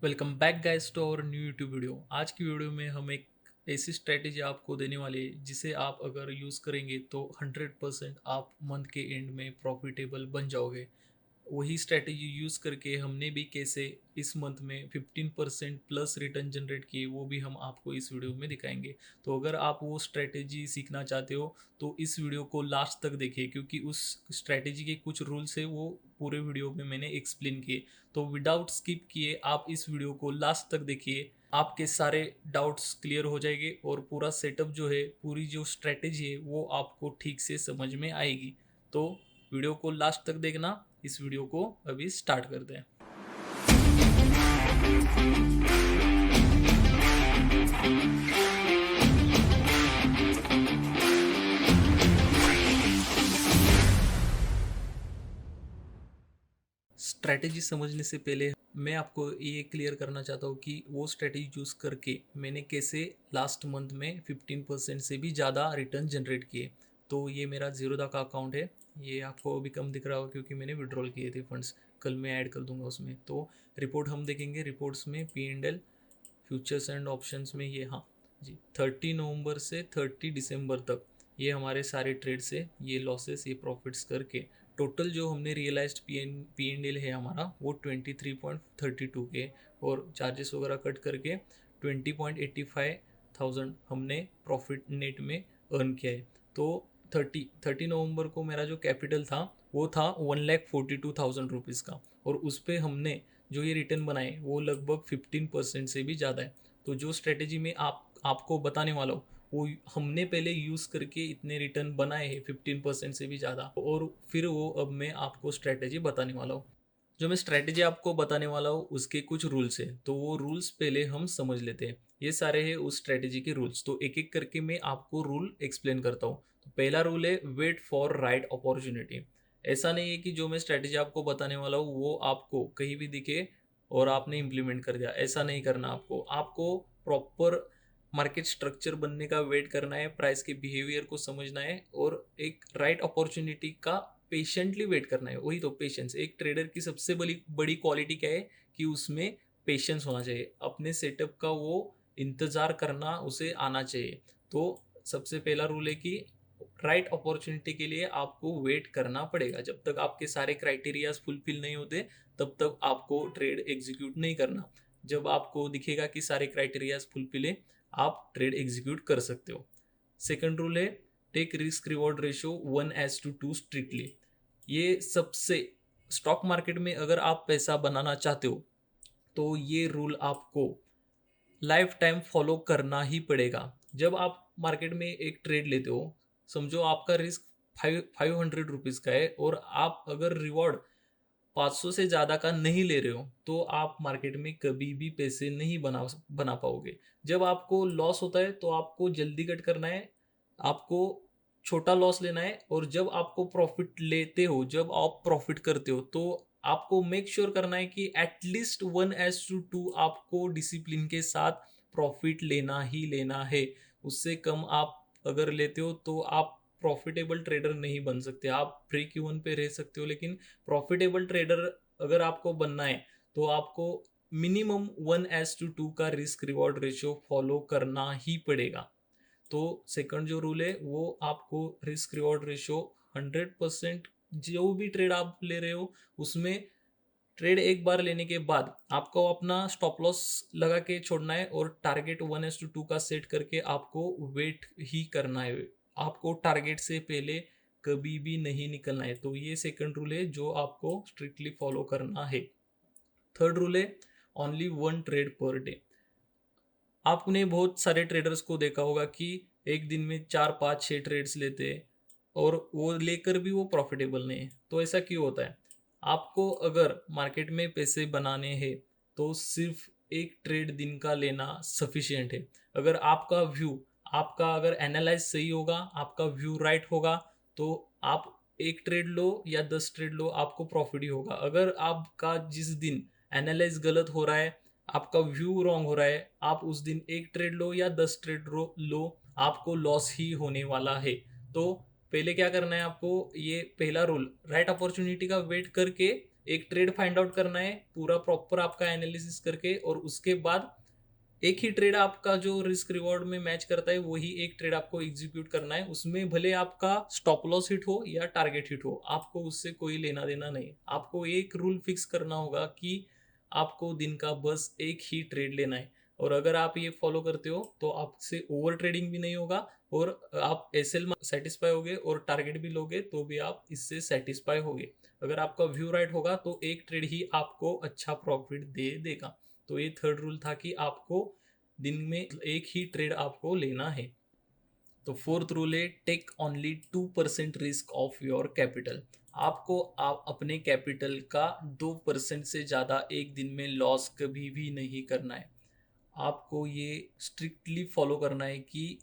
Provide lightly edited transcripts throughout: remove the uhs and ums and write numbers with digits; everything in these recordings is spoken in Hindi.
Welcome back guys to our new YouTube video. आज की वीडियो में हम एक ऐसी स्ट्रैटेजी आपको देने वाले हैं जिसे आप अगर यूज़ करेंगे तो 100% आप मंथ के एंड में प्रॉफिटेबल बन जाओगे। वही स्ट्रैटेजी यूज़ करके हमने भी कैसे इस मंथ में 15% प्लस रिटर्न जनरेट किए वो भी हम आपको इस वीडियो में दिखाएंगे। तो अगर आप वो स्ट्रैटेजी सीखना चाहते हो तो इस वीडियो को लास्ट तक देखिए, क्योंकि उस स्ट्रैटेजी के कुछ रूल्स है वो पूरे वीडियो में मैंने एक्सप्लेन किए। तो विदाउट स्किप किए आप इस वीडियो को लास्ट तक देखिए, आपके सारे डाउट्स क्लियर हो जाएंगे और पूरा सेटअप जो है, पूरी जो स्ट्रैटेजी है वो आपको ठीक से समझ में आएगी। तो वीडियो को लास्ट तक देखना। इस वीडियो को अभी स्टार्ट करते हैं। स्ट्रैटेजी समझने से पहले मैं आपको ये क्लियर करना चाहता हूँ कि वो स्ट्रैटेजी यूज़ करके मैंने कैसे लास्ट मंथ में 15% से भी ज़्यादा रिटर्न जनरेट किए। तो ये मेरा ज़ीरोधा का अकाउंट है। ये आपको अभी कम दिख रहा होगा क्योंकि मैंने विड्रॉल किए थे फंड्स। कल मैं ऐड कर दूंगा उसमें। तो रिपोर्ट हम देखेंगे। रिपोर्ट्स में P&L, फ्यूचर्स एंड ऑप्शंस में ये, हाँ जी, 30 नवंबर से 30 दिसंबर तक ये हमारे सारे ट्रेड्स है। ये लॉसेस, ये प्रॉफिट्स करके टोटल जो हमने रियलाइज्ड P&L है हमारा वो 23.32 के, और चार्जेस वगैरह कट करके 20.85 हमने प्रॉफिट नेट में अर्न किया है। तो 30 नवंबर को मेरा जो कैपिटल था वो था 1,42,000 रुपीज़ का, और उस पर हमने जो ये रिटर्न बनाए वो लगभग 15% से भी ज़्यादा है। तो जो स्ट्रेटेजी में आपको बताने वाला हूँ वो हमने पहले यूज़ करके इतने रिटर्न बनाए हैं 15% से भी ज़्यादा, और फिर वो अब मैं आपको स्ट्रेटेजी बताने वाला हूँ। जो मैं स्ट्रेटेजी आपको बताने वाला हूँ उसके कुछ रूल्स हैं, तो वो रूल्स पहले हम समझ लेते हैं। ये सारे हैं उस स्ट्रेटेजी के रूल्स। तो एक एक करके मैं आपको रूल एक्सप्लेन करता हूँ। तो पहला रूल है वेट फॉर राइट अपॉर्चुनिटी। ऐसा नहीं है कि जो मैं स्ट्रेटेजी आपको बताने वाला हूँ वो आपको कहीं भी दिखे और आपने इम्प्लीमेंट कर दिया, ऐसा नहीं करना। आपको प्रॉपर मार्केट स्ट्रक्चर बनने का वेट करना है, प्राइस के बिहेवियर को समझना है, और एक राइट अपॉर्चुनिटी का पेशेंटली वेट करना है। वही तो पेशेंस, एक ट्रेडर की सबसे बड़ी बड़ी क्वालिटी क्या है कि उसमें पेशेंस होना चाहिए। अपने सेटअप का वो इंतज़ार करना उसे आना चाहिए। तो सबसे पहला रूल है कि राइट अपॉर्चुनिटी के लिए आपको वेट करना पड़ेगा। जब तक आपके सारे क्राइटेरियाज फुलफिल नहीं होते तब तक आपको ट्रेड एग्जीक्यूट नहीं करना। जब आपको दिखेगा कि सारे क्राइटेरियाज फुलफिल है, आप ट्रेड एग्जीक्यूट कर सकते हो। सेकंड रूल है take risk reward ratio 1:2 strictly. ये सबसे, स्टॉक मार्केट में अगर आप पैसा बनाना चाहते हो तो ये रूल आपको लाइफ टाइम फॉलो करना ही पड़ेगा। जब आप मार्केट में एक ट्रेड लेते हो, समझो आपका रिस्क 500 रुपीज़ का है, और आप अगर रिवॉर्ड 500 से ज़्यादा का नहीं ले रहे हो तो आप मार्केट में कभी भी पैसे नहीं बना बना पाओगे। जब आपको लॉस होता है तो आपको जल्दी कट करना है, आपको छोटा लॉस लेना है, और जब आपको प्रॉफिट लेते हो, जब आप प्रॉफिट करते हो तो आपको मेक श्योर करना है कि एटलीस्ट 1:2 आपको डिसिप्लिन के साथ प्रॉफिट लेना ही लेना है। उससे कम आप अगर लेते हो तो आप प्रॉफिटेबल ट्रेडर नहीं बन सकते। आप ब्रेक इवन पे रह सकते हो, लेकिन प्रॉफिटेबल ट्रेडर अगर आपको बनना है तो आपको मिनिमम 1:2 का रिस्क रिवॉर्ड रेशियो फॉलो करना ही पड़ेगा। तो सेकंड जो रूल है वो आपको रिस्क रिवॉर्ड रेशियो 100%, जो भी ट्रेड आप ले रहे हो उसमें ट्रेड एक बार लेने के बाद आपको अपना स्टॉप लॉस लगा के छोड़ना है, और टारगेट 1:2 का सेट करके आपको वेट ही करना है। आपको टारगेट से पहले कभी भी नहीं निकलना है। तो ये सेकंड रूल है जो आपको स्ट्रिक्टली फॉलो करना है। थर्ड रूल है only one trade per day. आपने बहुत सारे ट्रेडर्स को देखा होगा कि एक दिन में 4 5 6 ट्रेड्स लेते हैं, और वो लेकर भी वो प्रॉफिटेबल नहीं है। तो ऐसा क्यों होता है? आपको अगर मार्केट में पैसे बनाने हैं तो सिर्फ एक ट्रेड दिन का लेना सफिशियंट है। अगर आपका व्यू, आपका अगर एनालाइज सही होगा, आपका व्यू राइट होगा, तो आप एक ट्रेड लो या 10 ट्रेड लो, आपको प्रॉफिट ही होगा। अगर आपका जिस दिन एनालाइज गलत हो रहा है, आपका व्यू रॉन्ग हो रहा है, आप उस दिन एक ट्रेड लो या 10 ट्रेड लो, आपको लॉस ही होने वाला है। तो पहले क्या करना है आपको, ये पहला रूल, राइट अपॉर्चुनिटी का वेट करके एक ट्रेड फाइंड आउट करना है पूरा प्रॉपर आपका एनालिसिस करके, और उसके बाद एक ही ट्रेड आपका जो रिस्क रिवॉर्ड में मैच करता है वही एक ट्रेड आपको एग्जीक्यूट करना है। उसमें भले आपका स्टॉप लॉस हिट हो या टारगेट हिट हो, आपको उससे कोई लेना देना नहीं। आपको एक रूल फिक्स करना होगा कि आपको दिन का बस एक ही ट्रेड लेना है, और अगर आप ये फॉलो करते हो तो आपसे ओवर ट्रेडिंग भी नहीं होगा, और आप एसएल में सेटिस्फाई होगे, और टारगेट भी लोगे तो भी आप इससे सेटिस्फाई होगे। अगर आपका व्यू राइट होगा तो एक ट्रेड ही आपको अच्छा प्रॉफिट दे देगा। तो ये थर्ड रूल था कि आपको दिन में एक ही ट्रेड आपको लेना है। तो फोर्थ रूल है take only 2% risk of your capital. आपको आप अपने कैपिटल का 2% से ज़्यादा एक दिन में लॉस कभी भी नहीं करना है। आपको ये स्ट्रिक्टली फॉलो करना है कि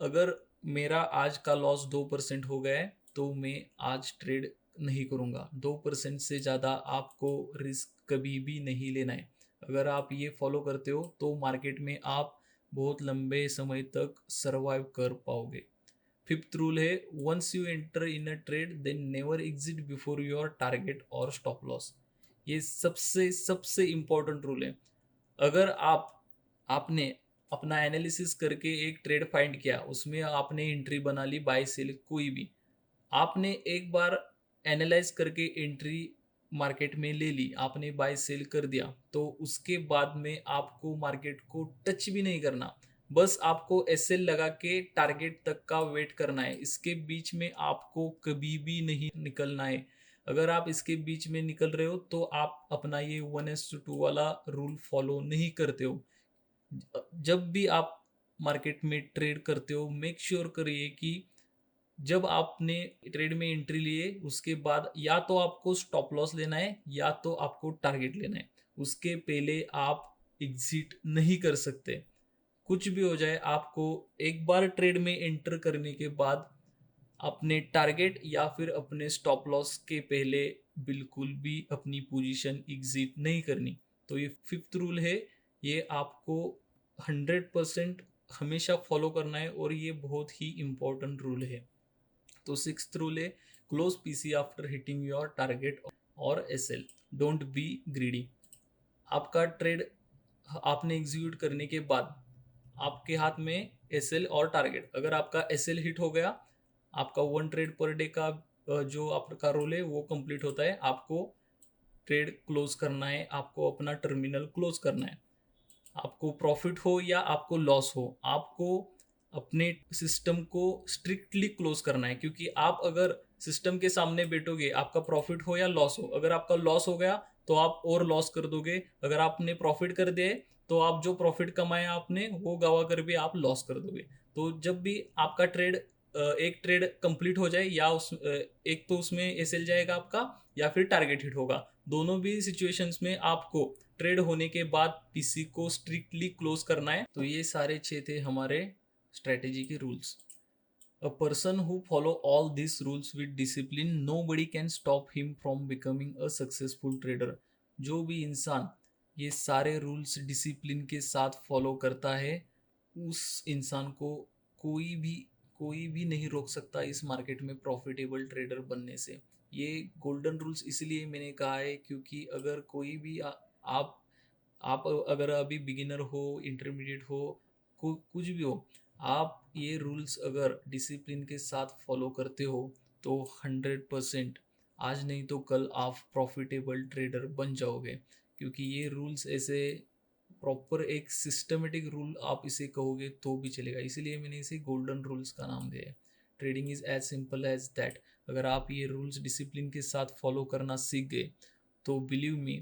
अगर मेरा आज का लॉस 2% हो गया है तो मैं आज ट्रेड नहीं करूँगा। 2% से ज़्यादा आपको रिस्क कभी भी नहीं लेना है। अगर आप ये फॉलो करते हो तो मार्केट में आप बहुत लंबे समय तक सरवाइव कर पाओगे। फिफ्थ रूल है once you enter in a trade then never exit before your target और स्टॉप लॉस। ये सबसे सबसे इम्पोर्टेंट रूल है। अगर आपने अपना एनालिसिस करके एक ट्रेड फाइंड किया, उसमें आपने एंट्री बना ली, बाय सेल कोई भी, आपने एक बार एनालाइज करके एंट्री मार्केट में ले ली, आपने बाय सेल कर दिया, तो उसके बाद में आपको मार्केट को टच भी नहीं करना। बस आपको एसएल लगा के टारगेट तक का वेट करना है। इसके बीच में आपको कभी भी नहीं निकलना है। अगर आप इसके बीच में निकल रहे हो तो आप अपना ये 1:2 वाला रूल फॉलो नहीं करते हो। जब भी आप मार्केट में ट्रेड करते हो मेक श्योर करिए कि जब आपने ट्रेड में एंट्री लिए उसके बाद या तो आपको स्टॉप लॉस लेना है या तो आपको टारगेट लेना है। उसके पहले आप एग्जिट नहीं कर सकते। कुछ भी हो जाए, आपको एक बार ट्रेड में एंटर करने के बाद अपने टारगेट या फिर अपने स्टॉप लॉस के पहले बिल्कुल भी अपनी पोजीशन एग्जिट नहीं करनी। तो ये फिफ्थ रूल है, ये आपको 100% हमेशा फॉलो करना है, और ये बहुत ही इम्पोर्टेंट रूल है। तो सिक्स्थ रूल है close PC after hitting your target और एसएल, डोंट बी ग्रीडी। आपका ट्रेड आपने एग्जीक्यूट करने के बाद आपके हाथ में एसएल और टारगेट, अगर आपका एसएल हिट हो गया, आपका 1 ट्रेड पर डे का जो आपका रोल है वो कंप्लीट होता है। आपको ट्रेड क्लोज करना है, आपको अपना टर्मिनल क्लोज करना है। आपको प्रॉफिट हो या आपको लॉस हो, आपको अपने सिस्टम को स्ट्रिक्टली क्लोज करना है। क्योंकि आप अगर सिस्टम के सामने बैठोगे, आपका प्रॉफिट हो या लॉस हो, अगर आपका लॉस हो गया तो आप और लॉस कर दोगे। अगर आपने प्रॉफिट कर दिए तो आप जो प्रॉफिट कमाया आपने वो गवा कर भी आप लॉस कर दोगे। तो जब भी आपका ट्रेड एक ट्रेड कंप्लीट हो जाए, या एक तो उसमें एसएल जाएगा आपका या फिर टारगेट हिट होगा, दोनों भी सिचुएशंस में आपको ट्रेड होने के बाद पीसी को स्ट्रिक्टली क्लोज करना है। तो ये सारे 6 थे हमारे स्ट्रेटेजी के rules. A person who follow all this rules with discipline nobody can stop him from becoming a successful trader. जो भी इंसान ये सारे रूल्स डिसिप्लिन के साथ फॉलो करता है, उस इंसान को कोई भी कोई भी नहीं रोक सकता इस मार्केट में प्रॉफिटेबल ट्रेडर बनने से। ये गोल्डन रूल्स इसलिए मैंने कहा है क्योंकि अगर कोई भी आप आप अगर अभी बिगिनर हो, इंटरमीडिएट हो, कुछ भी हो, आप ये रूल्स अगर डिसिप्लिन के साथ फॉलो करते हो तो 100% आज नहीं तो कल आप प्रॉफिटेबल ट्रेडर बन जाओगे। क्योंकि ये रूल्स ऐसे प्रॉपर एक सिस्टमेटिक रूल आप इसे कहोगे तो भी चलेगा, इसीलिए मैंने इसे गोल्डन रूल्स का नाम दिया है। Trading is as simple as that. अगर आप ये रूल्स डिसिप्लिन के साथ फॉलो करना सीख गए तो बिलीव मी,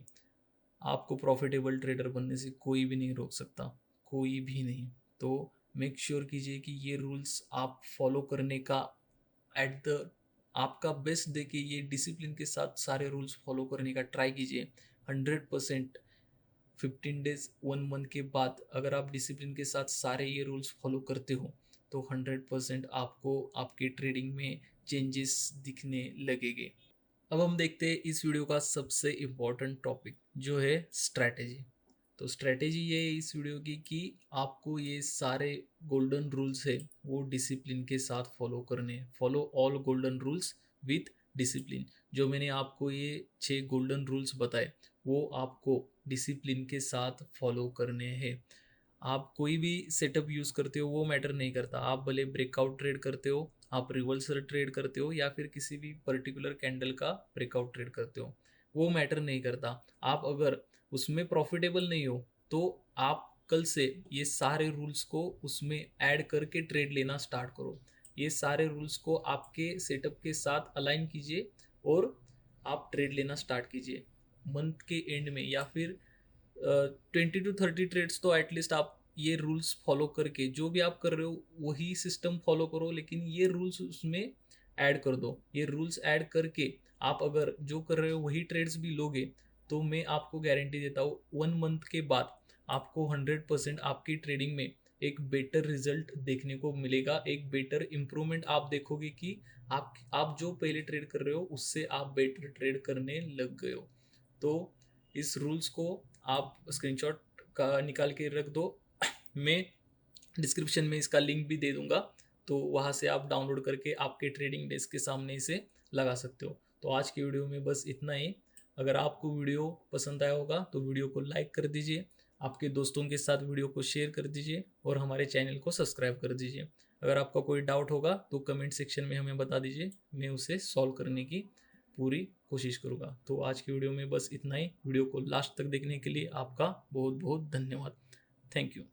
आपको प्रॉफिटेबल ट्रेडर बनने से कोई भी नहीं रोक सकता, कोई भी नहीं। तो मेक श्योर कीजिए कि ये रूल्स आप फॉलो करने का एट द आपका बेस्ट दे के ये डिसिप्लिन के साथ सारे रूल्स फॉलो करने का ट्राई कीजिए। 100% 15 डेज 1 मंथ के बाद अगर आप डिसिप्लिन के साथ सारे ये रूल्स फॉलो करते हो तो 100% आपको आपके ट्रेडिंग में चेंजेस दिखने लगेंगे। अब हम देखते हैं इस वीडियो का सबसे इम्पोर्टेंट टॉपिक जो है स्ट्रैटेजी। तो स्ट्रैटेजी ये है इस वीडियो की कि आपको ये सारे गोल्डन रूल्स है वो डिसिप्लिन के साथ फॉलो करने हैं। Follow all golden rules with discipline. जो मैंने आपको ये 6 गोल्डन रूल्स बताए वो आपको डिसिप्लिन के साथ फॉलो करने हैं। आप कोई भी सेटअप यूज़ करते हो वो मैटर नहीं करता, आप भले ब्रेकआउट ट्रेड करते हो, आप रिवर्सल ट्रेड करते हो या फिर किसी भी पर्टिकुलर कैंडल का ब्रेकआउट ट्रेड करते हो, वो मैटर नहीं करता। आप अगर उसमें प्रॉफिटेबल नहीं हो तो आप कल से ये सारे रूल्स को उसमें ऐड करके ट्रेड लेना स्टार्ट करो। ये सारे रूल्स को आपके सेटअप के साथ अलाइन कीजिए और आप ट्रेड लेना स्टार्ट कीजिए। मंथ के एंड में या फिर 20 to 30 ट्रेड्स तो एटलीस्ट आप ये रूल्स फॉलो करके जो भी आप कर रहे हो वही सिस्टम फॉलो करो, लेकिन ये रूल्स उसमें ऐड कर दो। ये रूल्स ऐड करके आप अगर जो कर रहे हो वही ट्रेड्स भी लोगे तो मैं आपको गारंटी देता हूँ 1 मंथ के बाद आपको 100% आपकी ट्रेडिंग में एक बेटर रिजल्ट देखने को मिलेगा, एक बेटर इम्प्रूवमेंट आप देखोगे कि आप जो पहले ट्रेड कर रहे हो उससे आप बेटर ट्रेड करने लग गए हो। तो इस रूल्स को आप स्क्रीनशॉट का निकाल के रख दो। मैं डिस्क्रिप्शन में इसका लिंक भी दे दूंगा, तो वहाँ से आप डाउनलोड करके आपके ट्रेडिंग डेस्क के सामने इसे लगा सकते हो। तो आज की वीडियो में बस इतना ही। अगर आपको वीडियो पसंद आया होगा तो वीडियो को लाइक कर दीजिए, आपके दोस्तों के साथ वीडियो को शेयर कर दीजिए और हमारे चैनल को सब्सक्राइब कर दीजिए। अगर आपका कोई डाउट होगा तो कमेंट सेक्शन में हमें बता दीजिए, मैं उसे सॉल्व करने की पूरी कोशिश करूँगा। तो आज की वीडियो में बस इतना ही। वीडियो को लास्ट तक देखने के लिए आपका बहुत बहुत धन्यवाद। Thank you.